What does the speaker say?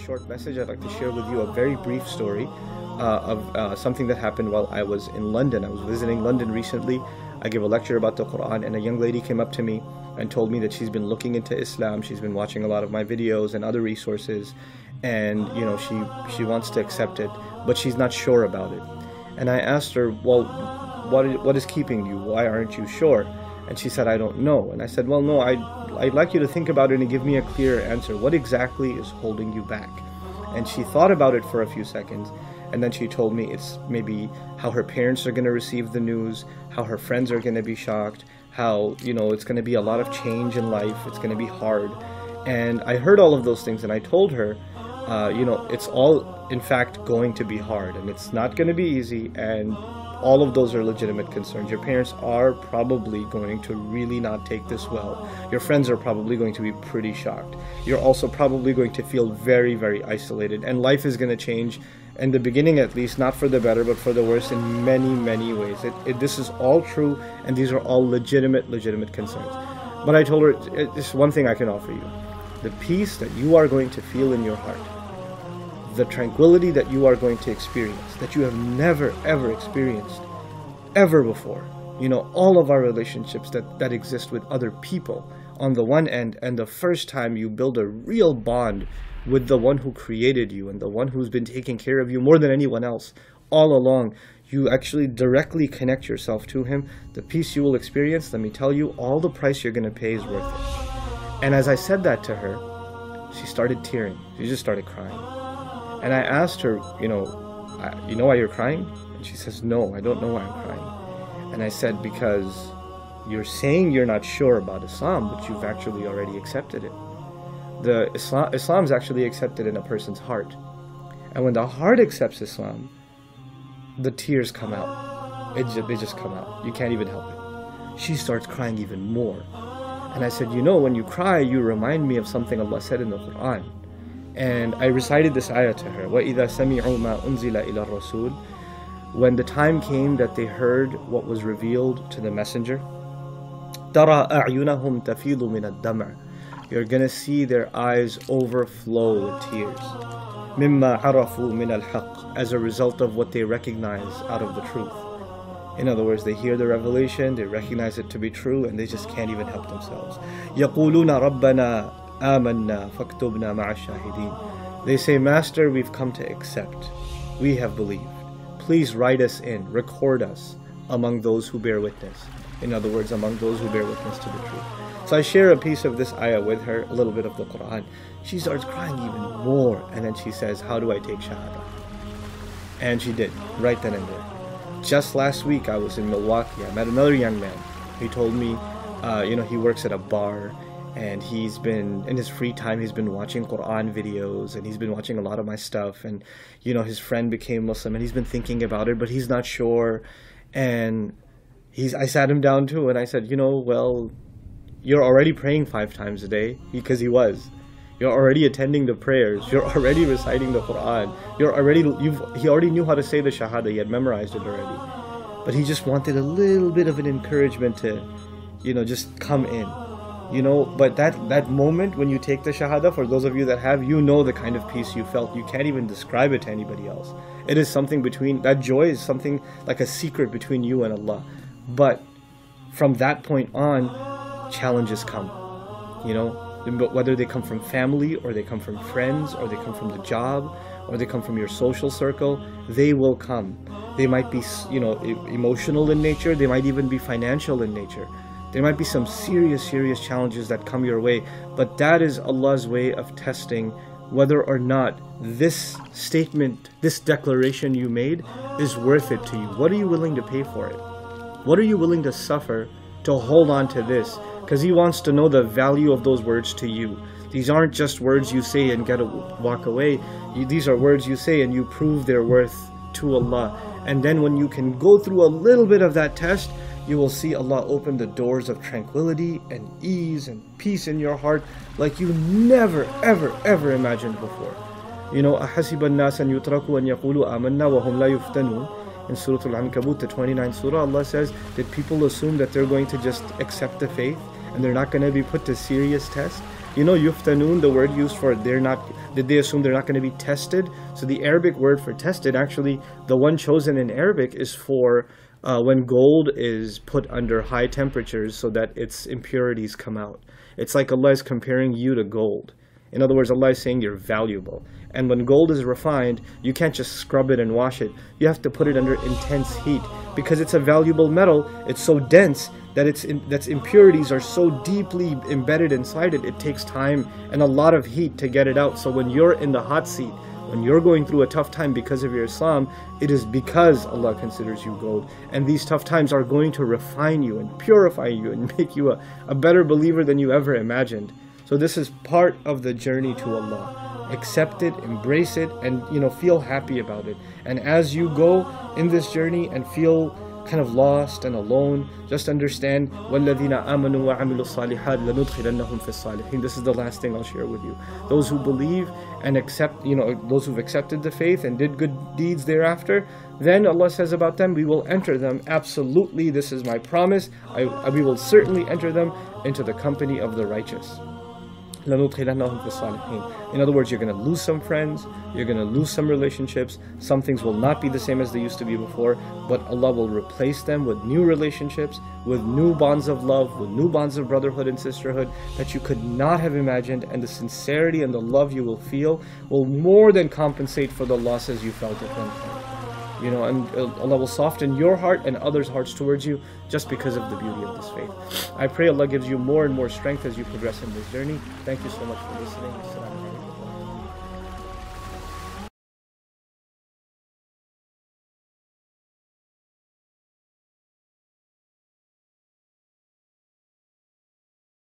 short message. I'd like to share with you a very brief story of something that happened while I was in London. I was visiting London recently. I gave a lecture about the Quran, and a young lady came up to me and told me that she's been looking into Islam. She's been watching a lot of my videos and other resources, and she wants to accept it, but she's not sure about it. And I asked her, well, what is keeping you? Why aren't you sure? And she said, I don't know. And I said, well, no, I'd like you to think about it and give me a clear answer. What exactly is holding you back? And she thought about it for a few seconds, and then she told me it's maybe how her parents are going to receive the news, how her friends are going to be shocked, how, it's going to be a lot of change in life, it's going to be hard. And I heard all of those things, and I told her, it's all, in fact, going to be hard, and it's not going to be easy, and all of those are legitimate concerns. Your parents are probably going to really not take this well. Your friends are probably going to be pretty shocked. You're also probably going to feel very, very isolated, and life is going to change, in the beginning at least, not for the better, but for the worse in many, many ways. This is all true, and these are all legitimate concerns. But I told her, it's one thing I can offer you. The peace that you are going to feel in your heart, the tranquility that you are going to experience, that you have never, ever experienced, ever before. All of our relationships that exist with other people on the one end, and the first time you build a real bond with the one who created you and the one who's been taking care of you more than anyone else all along, you actually directly connect yourself to him. The peace you will experience, let me tell you, all the price you're going to pay is worth it. And as I said that to her, she started tearing. She just started crying. And I asked her, you know why you're crying? And she says, no, I don't know why I'm crying. And I said, because you're saying you're not sure about Islam, but you've actually already accepted it. Islam is actually accepted in a person's heart. And when the heart accepts Islam, the tears come out. They just come out. You can't even help it. She starts crying even more. And I said, when you cry, you remind me of something Allah said in the Quran. And I recited this ayah to her. وَإِذَا سَمِعُوا مَا أُنزِلَ إِلَى الرَّسُولِ. When the time came that they heard what was revealed to the messenger, تَرَى أَعْيُنَهُمْ تَفِيضُ مِنَ الدَّمْعِ. You're going to see their eyes overflow with tears. مِمَّا عَرَفُوا مِنَ الْحَقِّ. As a result of what they recognize out of the truth. In other words, they hear the revelation, they recognize it to be true, and they just can't even help themselves. يَقُولُونَ رَبَّنَا آمَنَّا فَاكْتُبْنَا مَعَ الشَّاهِدِينَ. They say, Master, we've come to accept. We have believed. Please write us in, record us among those who bear witness. In other words, among those who bear witness to the truth. So I share a piece of this ayah with her, a little bit of the Quran. She starts crying even more, and then she says, how do I take Shahada? And she did, right then and there. Just last week I was in Milwaukee. I met another young man. He told me, he works at a bar, and he's been, in his free time, he's been watching Quran videos, and he's been watching a lot of my stuff, and his friend became Muslim, and he's been thinking about it, but he's not sure. And I sat him down too, and I said, well, you're already praying 5 times a day, because he was. You're already attending the prayers. You're already reciting the Quran. He already knew how to say the Shahada. He had memorized it already. But he just wanted a little bit of an encouragement to, just come in. But that moment when you take the Shahada, for those of you that have, the kind of peace you felt. You can't even describe it to anybody else. It is something that joy is something like a secret between you and Allah. But from that point on, challenges come, whether they come from family, or they come from friends, or they come from the job, or they come from your social circle, they will come. They might be, emotional in nature. They might even be financial in nature. There might be some serious challenges that come your way, but that is Allah's way of testing whether or not this statement, this declaration you made is worth it to you. What are you willing to pay for it? What are you willing to suffer to hold on to this? Because He wants to know the value of those words to you. These aren't just words you say and walk away. These are words you say and you prove their worth to Allah. And then when you can go through a little bit of that test, you will see Allah open the doors of tranquility and ease and peace in your heart like you never, ever imagined before. أَحَسِبَ النَّاسَ أَن يُتْرَكُوا أَن يَقُولُوا آمَنَّا وَهُمْ لَا يُفْتَنُونَ. In Surah Al-Ankabut, the 29th surah, Allah says, did people assume that they're going to just accept the faith and they're not going to be put to serious test? You know, yuftanun, the word used for they're not, did they assume they're not going to be tested? So the Arabic word for tested, actually, the one chosen in Arabic is for when gold is put under high temperatures so that its impurities come out. It's like Allah is comparing you to gold. In other words, Allah is saying you're valuable. And when gold is refined, you can't just scrub it and wash it. You have to put it under intense heat because it's a valuable metal. It's so dense that its impurities are so deeply embedded inside it. It takes time and a lot of heat to get it out. So when you're in the hot seat, when you're going through a tough time because of your Islam, it is because Allah considers you gold. And these tough times are going to refine you and purify you and make you a better believer than you ever imagined. So this is part of the journey to Allah. Accept it, embrace it, and feel happy about it. And as you go in this journey and feel kind of lost and alone, just understand وَالَّذِينَ آمَنُوا وَعَمِلُوا الصَّالِحَاتِ لَنُدْخِلَنَّهُمْ فِي الصَّالِحِينَ. This is the last thing I'll share with you. Those who believe and accept, those who've accepted the faith and did good deeds thereafter, then Allah says about them, we will enter them. Absolutely, this is my promise. We will certainly enter them into the company of the righteous. In other words, you're going to lose some friends, you're going to lose some relationships, some things will not be the same as they used to be before, but Allah will replace them with new relationships, with new bonds of love, with new bonds of brotherhood and sisterhood that you could not have imagined, and the sincerity and the love you will feel will more than compensate for the losses you felt at one point. And Allah will soften your heart and others' hearts towards you just because of the beauty of this faith. I pray Allah gives you more and more strength as you progress in this journey. Thank you so much for listening.